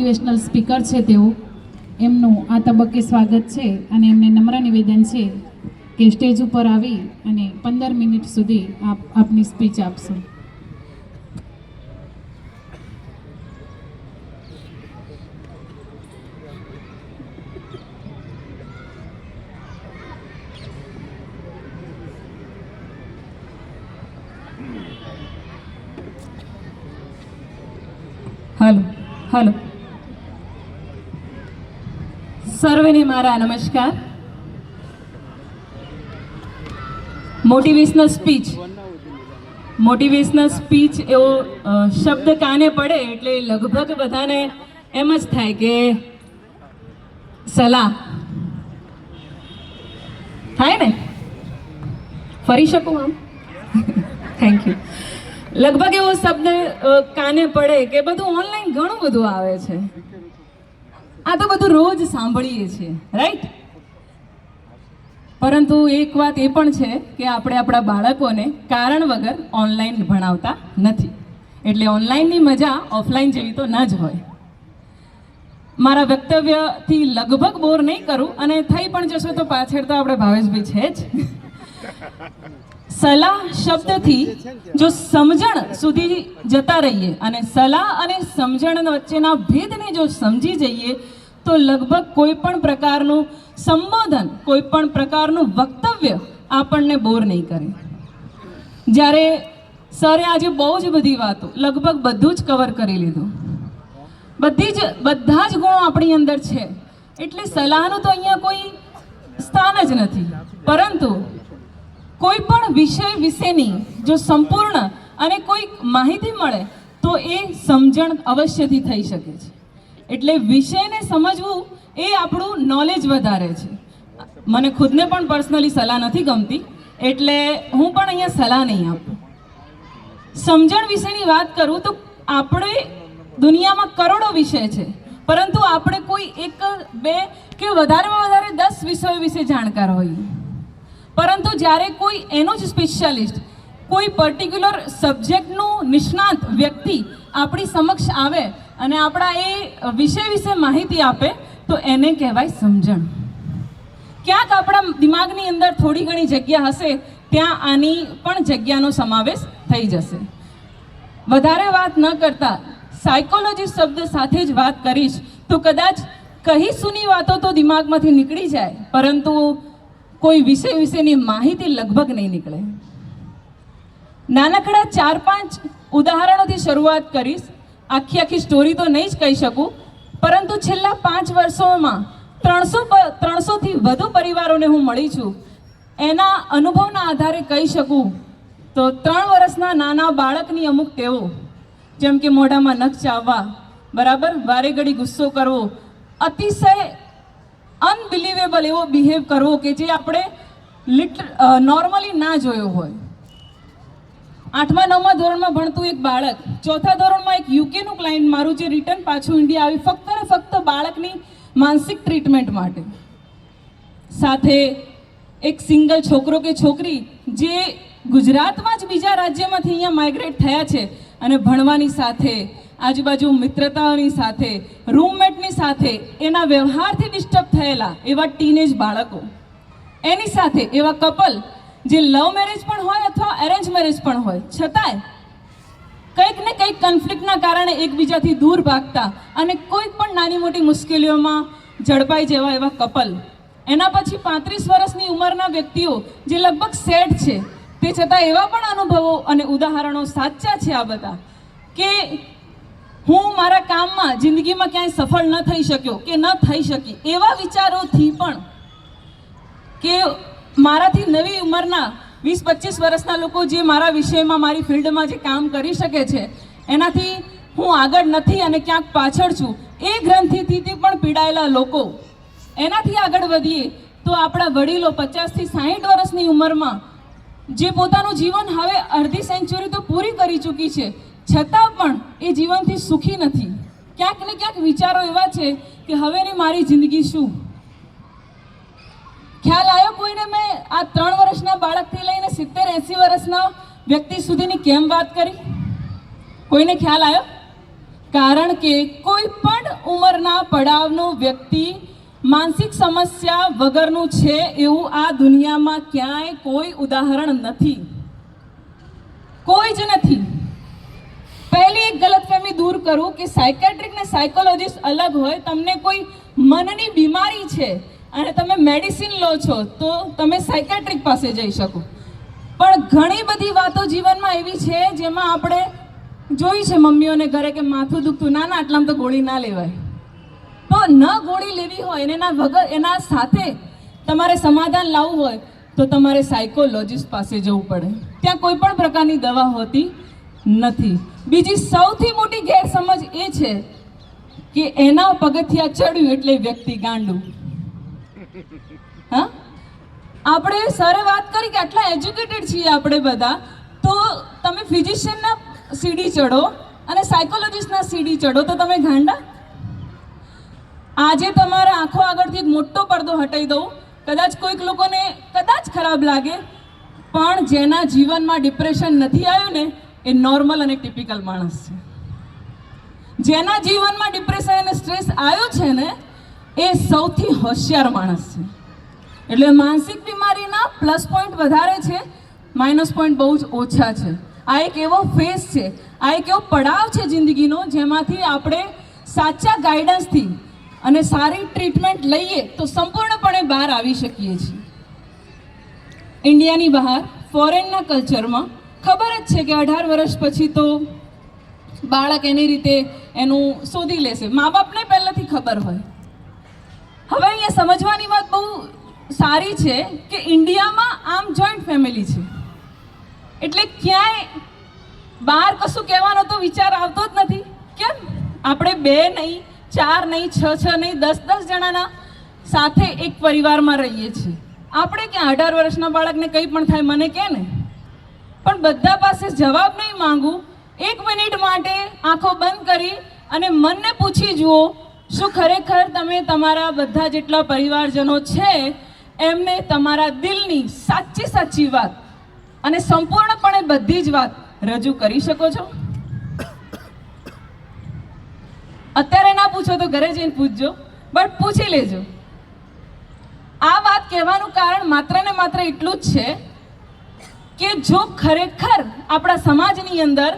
Motivational speaker છે તેઓ, એમનું આ તબક્કે સ્વાગત છે અને એમને નમ્ર નિવેદન છે કે સ્ટેજ ઉપર આવી અને 15 મિનિટ સુધી આપ આપની સ્પીચ આપશો. હલો હલો સર્વેને મારા નમસ્કાર. મોટિવેશનલ સ્પીચ એવો શબ્દ કાને પડે એટલે લગભગ બધાને એમ જ થાય કે સલાહ થાય ને. ફરી શકું આમ? Thank you. લગભગ એવો શબ્દ કાને પડે કે બધું ઓનલાઈન ઘણું બધું આવે છે. આ તો બધું રોજ સાંભળીએ છીએ, રાઈટ? પરંતુ એક વાત એ પણ છે કે આપણે આપણા બાળકોને કારણ વગર ઓનલાઈન ભણાવતા નથી. એટલે ઓનલાઈનની મજા ઓફલાઈન જેવી તો ન જ હોય. મારા વક્તવ્યથી લગભગ બોર નહીં કરું, અને થઈ પણ જશો તો પાછળ તો આપણે ભાવેશભાઈ છે જ. સલાહ શબ્દથી જો સમજણ સુધી જતા રહીએ અને સલાહ અને સમજણ વચ્ચેના ભેદને જો સમજી જઈએ તો લગભગ કોઈ પણ પ્રકારનું સંબોધન, કોઈ પણ પ્રકારનું વક્તવ્ય આપણને બોર નહીં કરે. જ્યારે સરે આજે બહુ જ બધી વાતો, લગભગ બધું જ કવર કરી લીધું. બધા જ ગુણો આપણી અંદર છે, એટલે સલાહનું તો અહીંયા કોઈ સ્થાન જ નથી. પરંતુ કોઈ પણ વિષય વિશેની જો સંપૂર્ણ અને કોઈ માહિતી મળે તો એ સમજણ અવશ્યથી થઈ શકે છે. એટલે વિષયને સમજવું એ આપણું નોલેજ વધારે છે. મને ખુદને પણ પર્સનલી સલાહ નથી ગમતી, એટલે હું પણ અહીંયા સલાહ નહીં આપું. સમજણ વિશેની વાત કરું તો આપણે દુનિયામાં કરોડો વિષય છે, પરંતુ આપણે કોઈ એક બે કે વધારેમાં વધારે 10 વિષયો વિશે જાણકાર હોઈએ. પરંતુ જ્યારે કોઈ એનો જ સ્પેશિયાલિસ્ટ, કોઈ પર્ટિક્યુલર સબ્જેક્ટનું નિષ્ણાત વ્યક્તિ આપણી સમક્ષ આવે અને આપણા એ વિષય વિશે માહિતી આપે તો એને કહેવાય સમજણ. ક્યાંક આપણા દિમાગની અંદર થોડી ઘણી જગ્યા હશે, ત્યાં આની પણ જગ્યાનો સમાવેશ થઈ જશે. વધારે વાત ન કરતા સાયકોલોજી શબ્દ સાથે જ વાત કરીશ તો કદાચ કહી સુની વાતો તો દિમાગમાંથી નીકળી જાય, પરંતુ કોઈ વિષય વિશેની માહિતી લગભગ નહીં નીકળે. નાનકડા 4-5 ઉદાહરણોથી શરૂઆત કરીશ. આખી સ્ટોરી તો નહીં જ કહી શકું, પરંતુ છેલ્લા 5 વર્ષોમાં 300થી વધુ પરિવારોને હું મળી છું. એના અનુભવના આધારે કહી શકું તો 3 વર્ષના નાના બાળકની અમુક ટેવો, જેમ કે મોઢામાં નખ ચાવવા, બરાબર, વારે ઘડી ગુસ્સો કરવો, અતિશય અનબિલીવેબલ એવો બિહેવ કરવો કે જે આપણે નોર્મલી ના જોયો હોય. 8મા 9મા ધોરણમાં ભણતું એક બાળક, 4થા ધોરણમાં એક યુકેનું ક્લાયન્ટ મારું જે રિટર્ન પાછું ઇન્ડિયા આવી ફક્ત ને ફક્ત બાળકની માનસિક ટ્રીટમેન્ટ માટે. સાથે એક સિંગલ છોકરો કે છોકરી જે ગુજરાતમાં જ બીજા રાજ્યમાંથી અહીંયા માઇગ્રેટ થયા છે અને ભણવાની સાથે, આજુબાજુ મિત્રતાઓની સાથે, રૂમમેટની સાથે એના વ્યવહારથી ડિસ્ટર્બ થયેલા એવા ટીનેજ બાળકો, એની સાથે એવા કપલ જે લવ મેરેજ પણ હોય અથવા અરેન્જ મેરેજ પણ હોય, છતાંય કંઈક ને કંઈક કન્ફ્લિક્ટના કારણે એકબીજાથી દૂર ભાગતા અને કોઈક પણ નાની મોટી મુશ્કેલીઓમાં ઝડપાઈ જેવા એવા કપલ. એના પછી 35 વર્ષની ઉંમરના વ્યક્તિઓ જે લગભગ સેટ છે, તે છતાં એવા પણ અનુભવો અને ઉદાહરણો સાચા છે આ બધા, કે હું મારા કામમાં જિંદગીમાં ક્યાંય સફળ ન થઈ શક્યો કે ન થઈ શકી એવા વિચારોથી પણ, કે મારાથી નવી ઉંમરના 20-25 વર્ષના લોકો જે મારા વિષયમાં, મારી ફિલ્ડમાં જે કામ કરી શકે છે એનાથી હું આગળ નથી અને ક્યાંક પાછળ છું, એ ગ્રંથિથી પણ પીડાયેલા લોકો, એનાથી આગળ વધીએ તો આપણા વડીલો 50થી 60 વર્ષની ઉંમરમાં જે પોતાનું જીવન હવે અડધી સેન્ચુરી તો પૂરી કરી ચૂકી છે, છતાં પણ એ જીવનથી સુખી નથી. ક્યાંક ને ક્યાંક વિચારો એવા છે કે હવેની મારી જિંદગી શું? ખ્યાલ આવ્યો કોઈને? મેં આ 3 વર્ષના બાળકથી લઈને 70-80 વર્ષના વ્યક્તિ સુધીની કેમ વાત કરી? કોઈને ખ્યાલ આવ્યો? કારણ કે કોઈ પણ ઉંમરના પડાવનો વ્યક્તિ માનસિક સમસ્યા વગરનું છે એવું આ દુનિયામાં ક્યાંય કોઈ ઉદાહરણ નથી, કોઈ જ નથી. પહેલી એક ગલતફહેમી દૂર કરું કે સાયકેટ્રિક ને સાયકોલોજીસ્ટ અલગ હોય. તમને કોઈ મનની બીમારી છે અને તમે મેડિસિન લો છો તો તમે સાયકેટ્રિક પાસે જઈ શકો, પણ ઘણી બધી વાતો જીવનમાં એવી છે જેમાં આપણે જોઈ છે મમ્મીઓને ઘરે કે માથું દુખતું, ના ના આટલામાં તો ગોળી ના લેવાય. તો ન ગોળી લેવી હોય અને એના વગર એના સાથે તમારે સમાધાન લાવવું હોય તો તમારે સાયકોલોજીસ્ટ પાસે જવું પડે. ત્યાં કોઈ પણ પ્રકારની દવા હોતી નથી. બીજી સૌથી મોટી ગેરસમજ એ છે કે એના પગથિયા ચડ્યું એટલે વ્યક્તિ ગાંડું. હા, આપણે સરે વાત કરી કે આટલા એજ્યુકેટેડ છીએ આપણે બધા, તો તમે ફિઝિશિયનના સીડી ચડો અને સાયકોલોજીસ્ટના સીડી ચડો તો તમે ગાંડા. આજે તમારા આંખો આગળથી એક મોટો પડદો હટાવી દઉં, કદાચ કોઈક લોકોને કદાચ ખરાબ લાગે, પણ જેના જીવનમાં ડિપ્રેશન નથી આવ્યું ને એ નોર્મલ અને ટિપિકલ માણસ છે. જેના જીવનમાં ડિપ્રેશન અને સ્ટ્રેસ આવ્યો છે ને એ સૌથી હોશિયાર માણસ છે. એટલે માનસિક બીમારીના પ્લસ પોઈન્ટ વધારે છે, માઇનસ પોઈન્ટ બહુ જ ઓછા છે. આ એક એવો ફેઝ છે, આ એક એવો પડાવ છે જિંદગીનો જેમાંથી આપણે સાચા ગાઈડન્સથી અને સારી ટ્રીટમેન્ટ લઈએ તો સંપૂર્ણપણે બહાર આવી શકીએ છીએ. ઇન્ડિયાની બહાર ફોરેનના કલ્ચરમાં ખબર જ છે કે 18 વર્ષ પછી તો બાળક એની રીતે એનું શોધી લેશે. મા બાપને પહેલાંથી ખબર હોય. હવે અહીંયા સમજવાની વાત બહુ સારી છે કે ઇન્ડિયામાં આમ જોઈન્ટ ફેમિલી છે, એટલે ક્યાંય બહાર કશું કહેવાનો તો વિચાર આવતો જ નથી. કેમ? આપણે 2 નહીં, 4 નહીં, 6 નહીં, 10 જણાના સાથે એક પરિવારમાં રહીએ છીએ. આપણે ક્યાં 18 વર્ષના બાળકને કંઈ પણ થાય મને કહે ને, પણ બધા પાસે જવાબ નહીં માંગું. 1 મિનિટ માટે આંખો બંધ કરી અને મનને પૂછી જુઓ, શું ખરેખર તમે તમારા બધા જેટલા પરિવારજનો છે એમને તમારા દિલની સાચી વાત અને સંપૂર્ણપણે બધી જ વાત રજૂ કરી શકો છો? અત્યારે ના પૂછો તો ઘરે જઈને પૂછજો, બટ પૂછી લેજો. આ વાત કહેવાનું કારણ માત્ર ને માત્ર એટલું જ છે કે જો ખરેખર આપણા સમાજની અંદર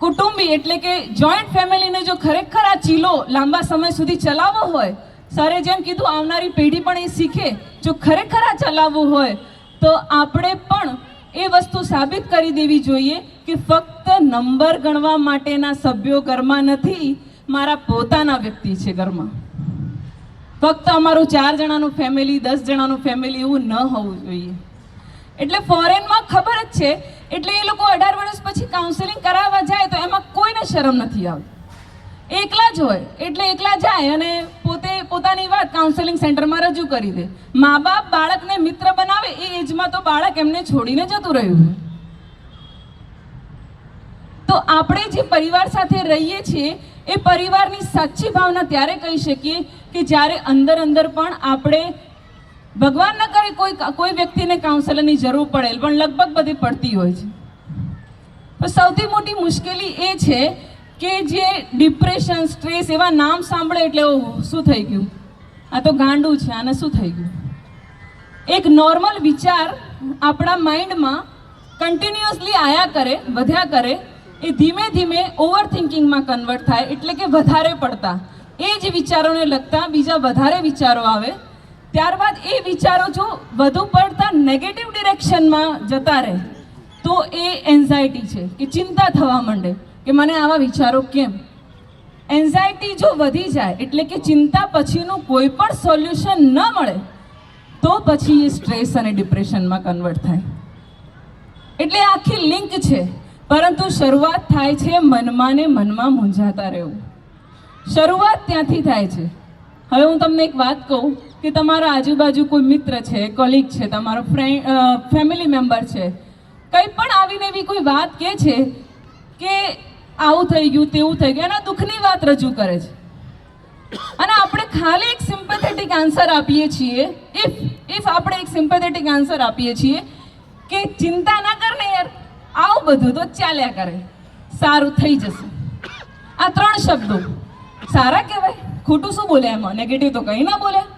કુટુંબી એટલે કે જોઈન્ટ ફેમિલીને જો ખરેખર આ ચીલો લાંબા સમય સુધી ચલાવવો હોય, સરે જેમ કીધું આવનારી પેઢી પણ એ શીખે, જો ખરેખર આ ચલાવવું હોય તો આપણે પણ એ વસ્તુ સાબિત કરી દેવી જોઈએ કે ફક્ત નંબર ગણવા માટેના સભ્યો ઘરમાં નથી, મારા પોતાના વ્યક્તિ છે ઘરમાં. ફક્ત અમારું 4 જણાનું ફેમિલી, 10 જણાનું ફેમિલી એવું ન હોવું જોઈએ. એટલે ફોરેનમાં ખબર જ છે, એટલે એ લોકો 18 વર્ષ પછી કાઉન્સેલિંગ કરાવવા જાય તો એમાં કોઈને શરમ નથી આવતી. એકલા જ હોય એટલે એકલા જાય અને પોતે પોતાની વાત કાઉન્સેલિંગ સેન્ટરમાં રજૂ કરી દે. મા બાપ બાળકને મિત્ર બનાવે એ એજમાં તો બાળક એમને છોડીને જતું રહ્યું. તો આપણે જે પરિવાર સાથે રહીએ છીએ એ પરિવારની સાચી ભાવના ત્યારે કહી શકીએ કે જ્યારે અંદર પણ આપણે, ભગવાન ન કરે કોઈ વ્યક્તિને કાઉન્સેલરની જરૂર પડે, પણ લગભગ બધી પડતી હોય છે. તો સૌથી મોટી મુશ્કેલી એ છે કે જે ડિપ્રેશન, સ્ટ્રેસ એવા નામ સાંભળે એટલે શું થઈ ગયું, આ તો ગાંડું છે, આને શું થઈ ગયું. એક નોર્મલ વિચાર આપણા માઇન્ડમાં કન્ટિન્યુઅસલી આયા કરે, વધ્યા કરે, એ ધીમે ધીમે ઓવર થિંકિંગમાં કન્વર્ટ થાય, એટલે કે વધારે પડતા એ જ વિચારોને લગતા બીજા વધારે વિચારો આવે. ત્યારબાદ એ વિચારો જો વધુ પડતા નેગેટિવ ડિરેક્શનમાં જતા રહે તો એ એન્ઝાયટી છે કે ચિંતા થવા માંડે કે મને આવા વિચારો કેમ. એન્ઝાયટી જો વધી જાય એટલે કે ચિંતા પછીનું કોઈ પણ સોલ્યુશન ન મળે તો પછી એ સ્ટ્રેસ અને ડિપ્રેશનમાં કન્વર્ટ થાય. એટલે આખી લિંક છે, પરંતુ શરૂઆત થાય છે મનમાં ને મનમાં મૂંઝાતા રહેવું. શરૂઆત ત્યાંથી થાય છે. હવે હું તમને એક વાત કહું કે તમારા આજુબાજુ કોઈ મિત્ર છે, કોલિગ છે, તમારો ફ્રેન્ડ, ફેમિલી મેમ્બર છે, કંઈ પણ આવીને એવી કોઈ વાત કહે છે કે આવું થઈ ગયું, તેવું થઈ ગયું, એના દુઃખની વાત રજૂ કરે છે અને આપણે ખાલી એક સિમ્પેથેટિક આન્સર આપીએ છીએ. ઇફ આપણે એક સિમ્પેથેટિક આન્સર આપીએ છીએ કે ચિંતા ના કર ને યાર, આવું બધું તો ચાલ્યા કરે, સારું થઈ જશે. આ 3 શબ્દો સારા કહેવાય? ખોટું શું બોલ્યા એમાં? નેગેટિવ તો કંઈ ના બોલ્યા,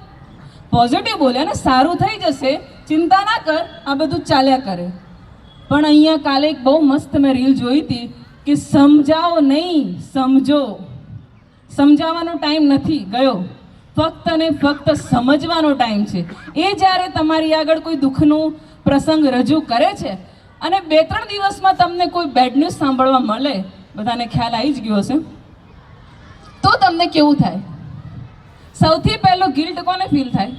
પોઝિટિવ બોલ્યા ને સારું થઈ જશે, ચિંતા ના કર, આ બધું ચાલ્યા કરે. પણ અહીંયા કાલે એક બહુ મસ્ત મેં રીલ જોઈ હતી કે સમજાવો નહીં, સમજો. સમજાવવાનો ટાઈમ નથી ગયો, ફક્ત ને ફક્ત સમજવાનો ટાઈમ છે. એ જ્યારે તમારી આગળ કોઈ દુઃખનું પ્રસંગ રજૂ કરે છે અને 2-3 દિવસમાં તમને કોઈ બેડ ન્યૂઝ સાંભળવા મળે, બધાને ખ્યાલ આવી જ ગયો હશે, તો તમને કેવું થાય? સૌથી પહેલો ગિલ્ટ કોને ફીલ થાય?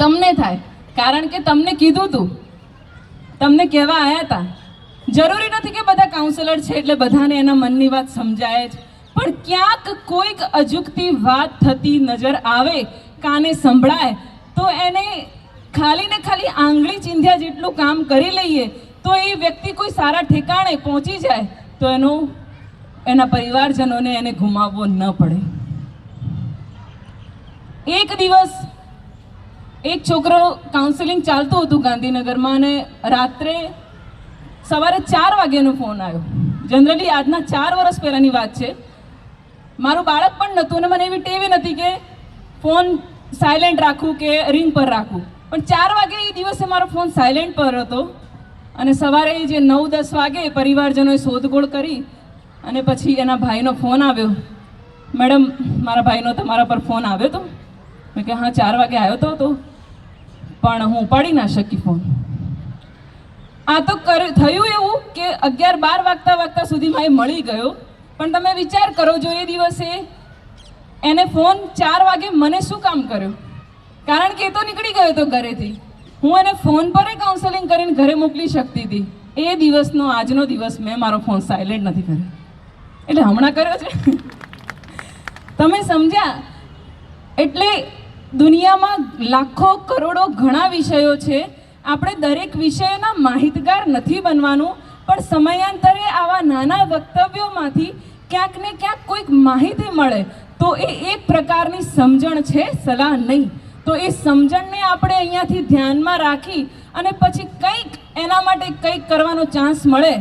તમને થાય, કારણ કે તમને કીધું હતું, તમને કહેવા આવ્યા હતા. જરૂરી નથી કે બધા કાઉન્સેલર છે એટલે બધાને એના મનની વાત સમજાય જ, પણ ક્યાંક કોઈક અજુગતી વાત થતી નજર આવે, કાને સંભળાય, તો એને ખાલી ને ખાલી આંગળી ચીંધ્યા જેટલું કામ કરી લઈએ તો એ વ્યક્તિ કોઈ સારા ઠેકાણે પહોંચી જાય તો એના પરિવારજનોને એને ગુમાવવો ન પડે. એક દિવસ એક છોકરો કાઉન્સેલિંગ ચાલતું હતું ગાંધીનગરમાં અને રાત્રે સવારે 4 વાગ્યાનો ફોન આવ્યો. જનરલી આજના 4 વર્ષ પહેલાંની વાત છે. મારું બાળક પણ નહોતું અને મને એવી ટેવી નથી કે ફોન સાયલેન્ટ રાખું કે રિંગ પર રાખું, પણ 4 વાગે એ દિવસે મારો ફોન સાયલેન્ટ પર હતો અને સવારે જે 9-10 વાગે પરિવારજનોએ શોધખોળ કરી અને પછી એના ભાઈનો ફોન આવ્યો, મેડમ મારા ભાઈનો તમારા પર ફોન આવ્યો હતો? મેં કે હા 4 વાગે આવ્યો હતો, પણ હું ઉપાડી ના શકી ફોન. આ તો થયું એવું કે 11-12 વાગતા સુધીમાં એ મળી ગયો. પણ તમે વિચાર કરો, જો એ દિવસે એને ફોન 4 વાગે મને શું કામ કર્યો? કારણ કે એ તો નીકળી ગયો હતો ઘરેથી. હું એને ફોન પર કાઉન્સેલિંગ કરીને ઘરે મોકલી શકતી હતી. એ દિવસનો આજનો દિવસ મેં મારો ફોન સાયલેન્ટ નથી કર્યો, એટલે હમણાં કર્યો છે. તમે સમજ્યા? એટલે દુનિયામાં લાખો કરોડો ઘણા વિષયો છે. આપણે દરેક વિષયના માહિતગાર નથી બનવાનું, પણ સમયાંતરે આવા નાના વક્તવ્યોમાંથી ક્યાંક ને ક્યાંક કોઈક માહિતી મળે તો એ એક પ્રકારની સમજણ છે, સલાહ નહીં. તો એ સમજણને આપણે અહીંયાથી ધ્યાનમાં રાખી અને પછી કંઈક એના માટે કંઈક કરવાનો ચાન્સ મળે,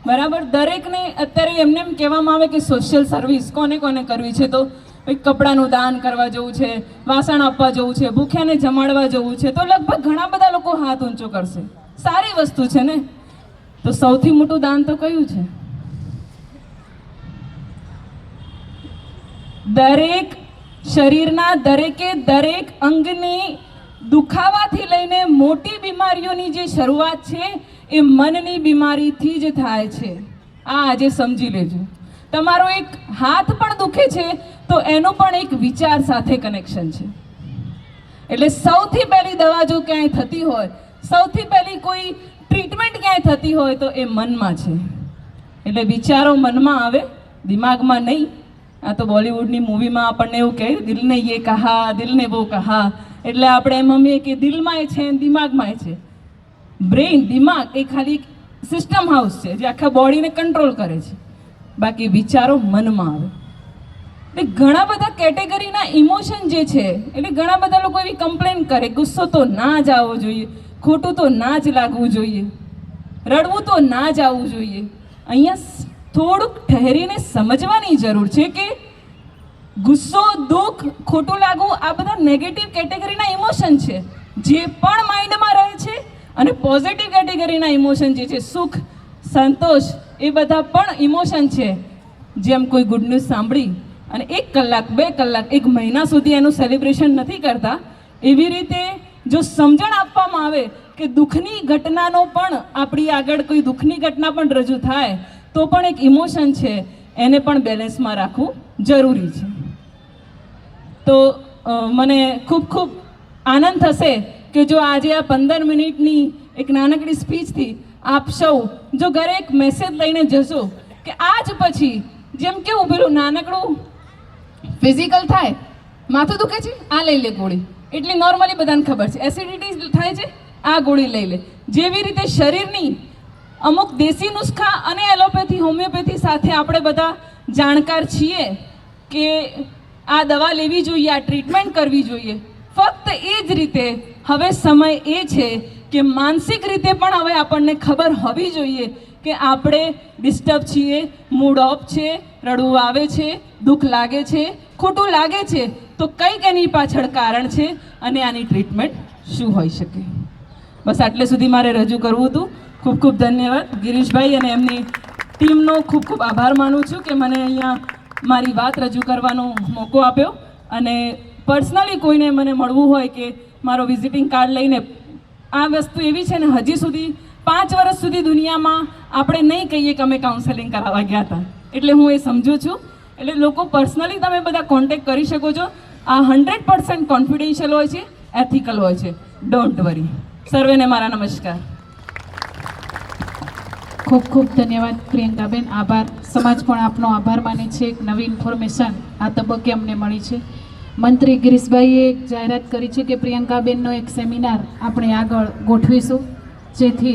બરાબર. દરેકને અત્યારે એમને એમ કહેવામાં આવે કે સોશિયલ સર્વિસ કોને કોને કરવી છે, તો કંઈક કપડાનું દાન કરવા જવું છે, વાસણ આપવા જવું છે, ભૂખ્યાને જમાડવા જવું છે, તો લગભગ ઘણા બધા લોકો હાથ ઊંચો કરશે. સારી વસ્તુ છે ને. તો સૌથી મોટું દાન તો કયું છે? દરેક શરીરના દરેક અંગની દુખાવાથી લઈને મોટી બીમારીઓની જે શરૂઆત છે એ મનની બીમારીથી જ થાય છે. આ આજે સમજી લેજો. તમારો એક હાથ પણ દુખે છે તો એનું પણ એક વિચાર સાથે કનેક્શન છે. એટલે સૌથી પહેલી દવા જો ક્યાંય થતી હોય, સૌથી પહેલી કોઈ ટ્રીટમેન્ટ ક્યાંય થતી હોય તો એ મનમાં છે. એટલે વિચારો મનમાં આવે, દિમાગમાં નહીં. આ તો બોલિવૂડની મૂવીમાં આપણને એવું કહે, દિલને યે કહા, દિલને વો કહા. એટલે આપણે એમ મમ્મીએ કે દિલમાં એ છે દિમાગમાં એ છે. બ્રેઇન, દિમાગ એ ખાલી સિસ્ટમ હાઉસ છે જે આખા બોડીને કંટ્રોલ કરે છે, બાકી વિચારો મનમાં આવે. એટલે ઘણા બધા કેટેગરીના ઇમોશન જે છે, એટલે ઘણા બધા લોકો એવી કમ્પ્લેન કરે, ગુસ્સો તો ના જ આવવો જોઈએ, ખોટું તો ના જ લાગવું જોઈએ, રડવું તો ના જ આવવું જોઈએ. અહીંયા થોડુંક ઠહેરીને સમજવાની જરૂર છે કે ગુસ્સો, દુઃખ, ખોટું લાગવું આ બધા નેગેટિવ કેટેગરીના ઇમોશન છે જે પણ માઇન્ડમાં રહે છે, અને પોઝિટિવ કેટેગરીના ઇમોશન જે છે, સુખ, સંતોષ, એ બધા પણ ઇમોશન છે. જેમ કોઈ ગુડ ન્યૂઝ સાંભળી અને 1 કલાક, 2 કલાક, 1 મહિના સુધી એનું સેલિબ્રેશન નથી કરતા, એવી રીતે જો સમજણ આપવામાં આવે કે દુઃખની ઘટનાનો પણ આપણી આગળ કોઈ દુઃખની ઘટના પણ રજૂ થાય તો પણ એક ઇમોશન છે, એને પણ બેલેન્સમાં રાખવું જરૂરી છે. તો મને ખૂબ ખૂબ આનંદ થશે કે જો આજે આ 15 મિનિટની એક નાનકડી સ્પીચથી આપ સૌ જો ઘરે એક મેસેજ લઈને જશો કે આજ પછી જેમ કેવું પેલું નાનકડું ફિઝિકલ થાય, માથું દુખે છે, આ લઈ લે ગોળી, એટલી નોર્મલી બધાને ખબર છે. એસિડિટી થાય છે, આ ગોળી લઈ લે. જેવી રીતે શરીરની અમુક દેશી નુસ્ખા અને એલોપેથી, હોમિયોપેથી સાથે આપણે બધા જાણકાર છીએ કે આ દવા લેવી જોઈએ, આ ટ્રીટમેન્ટ કરવી જોઈએ. ફક્ત એ જ રીતે હવે સમય એ છે કે માનસિક રીતે પણ હવે આપણને ખબર હોવી જોઈએ કે આપણે ડિસ્ટર્બ છીએ, મૂડ ઓફ છે, રડવું આવે છે, દુઃખ લાગે છે, ખોટું લાગે છે, તો કંઈક એની પાછળ કારણ છે અને આની ટ્રીટમેન્ટ શું હોઈ શકે. બસ આટલે સુધી મારે રજૂ કરવું હતું. ખૂબ ખૂબ ધન્યવાદ ગિરીશભાઈ અને એમની ટીમનો ખૂબ ખૂબ આભાર માનું છું કે મને અહીંયા મારી વાત રજૂ કરવાનો મોકો આપ્યો. અને પર્સનલી કોઈને મને મળવું હોય કે મારો વિઝિટિંગ કાર્ડ લઈને, આ વસ્તુ એવી છે ને હજી સુધી 5 વર્ષ સુધી દુનિયામાં આપણે નહીં કહીએ કે અમે કાઉન્સેલિંગ કરાવવા ગયા હતા. એટલે હું એ સમજું છું. એટલે લોકો પર્સનલી તમે બધા કોન્ટેક્ટ કરી શકો છો. આ 100% કોન્ફિડેન્શિયલ હોય છે, એથિકલ હોય છે. Don't worry. સર્વેને મારા નમસ્કાર. ખૂબ ખૂબ ધન્યવાદ પ્રિયંકાબેન. આભાર. સમાજ પણ આપનો આભાર માને છે. એક નવી ઇન્ફોર્મેશન આ તબક્કે અમને મળી છે. મંત્રી ગિરીશભાઈએ એક જાહેરાત કરી છે કે પ્રિયંકાબેનનો એક સેમિનાર આપણે આગળ ગોઠવીશું, જેથી